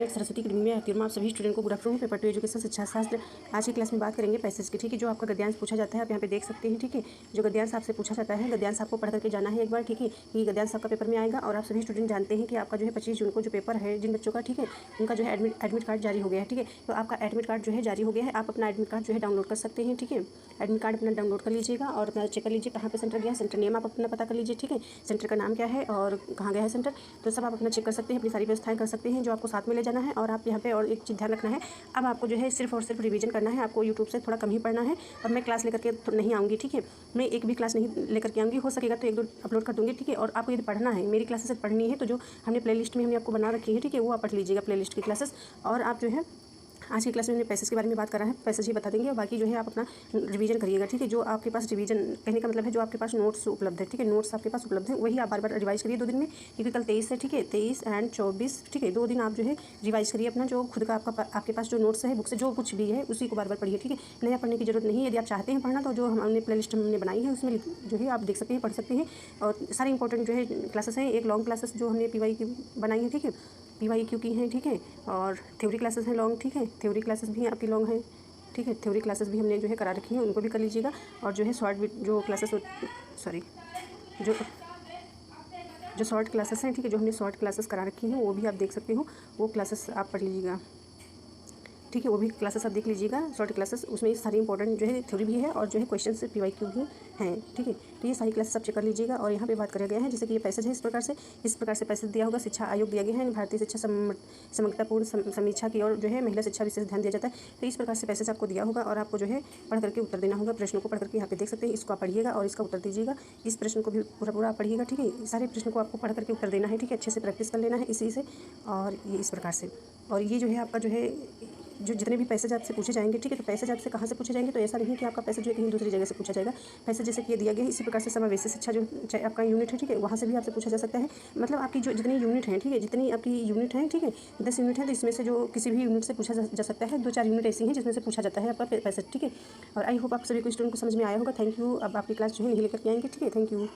Saraswati academy में हूँ। आप सभी स्टूडेंट को गुड आफ्टरनून। पेपर 2 एजुकेशन शिक्षा शास्त्र आज की क्लास में बात करेंगे पैसेज की। ठीक है, जो आपका गद्यांश पूछा जाता है आप यहाँ पे देख सकते हैं। ठीक है, जो गद्यांश आपसे पूछा जाता है, गद्यांश आपको पढ़ करके जाना है एक बार। ठीक है, कि गद्यांश आपका पेपर में आएगा और आप सभी स्टूडेंट जानते हैं कि आपका जो है 25 जून को जो पेपर है जिन बच्चों का, ठीक है, उनका जो है एडमिट कार्ड जारी हो गया है। ठीक है, तो आपका एडमिट कार्ड जो है जारी हो गया है, आप अपना एडमिट कार्ड जो है डाउनलोड कर सकते हैं। ठीक है, एडमिट कार्ड अपना डाउनलोड कर लीजिएगा और अपना चेक कर लीजिए कहाँ पे सेंटर गया है, सेंटर नेम आप अपना पता कर लीजिए। ठीक है, सेंटर का नाम क्या है और कहाँ गया है सेंटर, तो सब आप अपना चेक कर सकते हैं, अपनी सारी व्यवस्थाएं कर सकते हैं जो आपको साथ में ले जाना है। और आप यहाँ पे और एक चीज़ ध्यान रखना है, अब आपको जो है सिर्फ और सिर्फ रिवीजन करना है, आपको यूट्यूब से थोड़ा कम ही पढ़ना है। और मैं क्लास लेकर के तो नहीं आऊँगी। ठीक है, मैं एक भी क्लास नहीं लेकर के आऊँगी, हो सकेगा तो 1-2 अपलोड कर दूँगी। ठीक है, और आपको यदि पढ़ना है, मेरी क्लासेस पढ़नी है तो जो हमने प्लेलिस्ट में हमने आपको बना रखी है, ठीक है, वो आप पढ़ लीजिएगा प्लेलिस्ट की क्लासेस। और आप जो है आज की क्लास में हमने पैसेज के बारे में बात करा है, पैसेज ही बता देंगे और बाकी जो है आप अपना रिवीजन करिएगा। ठीक है, जो आपके पास रिवीजन कहने का मतलब है जो आपके पास नोट्स उपलब्ध है। ठीक है, नोट्स आपके पास उपलब्ध है वही आप बार बार रिवाइज करिए 2 दिन में, क्योंकि कल 23 है। ठीक है, 23 एंड 24, ठीक है, 2 दिन आप जो है रिवाइज करिए अपना जो खुद का आपके पास जो नोट्स है बुक से जो कुछ भी है उसी को बार बार पढ़िए। ठीक है, नया पढ़ने की जरूरत नहीं है। यदि आप चाहते हैं पढ़ना तो जो हमने प्ले लिस्ट हमने बनाई है उसमें जो है आप देख सकते हैं, पढ़ सकते हैं। और सारी इंपॉर्टेंट जो है क्लासेस हैं, एक लॉन्ग क्लासेस जो हमने PY की बनाई है। ठीक है, PYQ की हैं। ठीक है, और थ्योरी क्लासेस हैं लॉन्ग। ठीक है, थ्योरी क्लासेस भी आपकी लॉन्ग हैं। ठीक है, थ्योरी क्लासेस भी हमने जो है करा रखी हैं, उनको भी कर लीजिएगा। और जो है शॉर्ट जो क्लासेस सॉरी जो शॉर्ट क्लासेस हैं, ठीक है, जो हमने शॉर्ट क्लासेस करा रखी हैं वो भी आप देख सकते हो, वो क्लासेस आप पढ़ लीजिएगा। ठीक है, वो भी क्लासेस आप देख लीजिएगा, शॉर्ट क्लासेस, उसमें सारी इंपॉर्टेंट जो है थ्योरी भी है और जो है क्वेश्चन से PYQ भी हैं। ठीक है, तो ये सारी क्लासेस आप चेक कर लीजिएगा। और यहाँ पे बात करा गया है जैसे कि ये पैसेज है इस प्रकार से पैसेज दिया होगा। शिक्षा आयोग दिया गया है, भारतीय शिक्षा समग्रतापूर्ण समीक्षा की और जो है महिला शिक्षा विशेष ध्यान दिया जाता है। तो इस प्रकार से पैसेज आपको दिया होगा और आपको जो है पढ़ करके उत्तर देना होगा। प्रश्नों को पढ़ करके यहाँ पे देख सकते हैं, इसको आप पढ़िएगा और इसका उत्तर दीजिएगा। इस प्रश्न को भी पूरा आप पढ़िएगा। ठीक है, सारे प्रश्नों को आपको पढ़ करके उत्तर देना है। ठीक है, अच्छे से प्रैक्टिस कर लेना है इसी से। और ये इस प्रकार से, और ये जो है आपका जो है जो जितने भी पैसेज आपसे पूछे जाएंगे, ठीक है, तो पैसेज आपसे कहाँ से पूछे जाएंगे, तो ऐसा नहीं कि आपका पैसेज जो है कहीं दूसरी जगह से पूछा जाएगा। पैसेज जैसे कि ये दिया गया है इसी प्रकार से समावेशी शिक्षा जो आपका यूनिट है, ठीक है, वहाँ से भी आपसे पूछा जा सकता है। मतलब आपकी जो जितनी यूनिट हैं, ठीक है, जितनी आपकी यूनिट हैं, ठीक है, 10 यूनिट है, तो इसमें से जो किसी भी यूनिट से पूछा जा सकता है। 2-4 यूनिट ऐसी हैं जिसमें से पूछा जाता है आपका पैसेज। ठीक है, और आई होप आप सभी को स्टूडेंट को समझ में आया होगा। Thank you. अब आपकी क्लास जो है यही लेकर के आएंगे। ठीक है, थैंक यू।